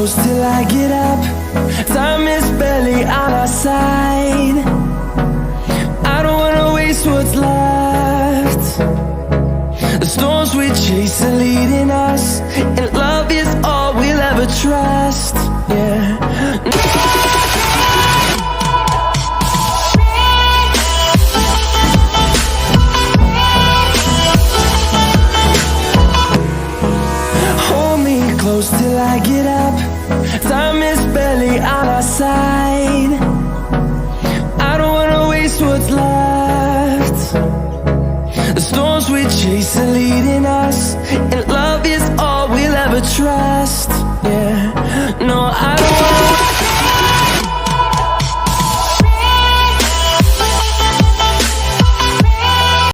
close till I get up. Time is barely on our side. I don't wanna waste what's left. The storms we chase are leading us, and love is all we'll ever trust. Yeah. Close till I get up. Time is barely on our side. I don't wanna waste what's left. The storms we chase are leading us, and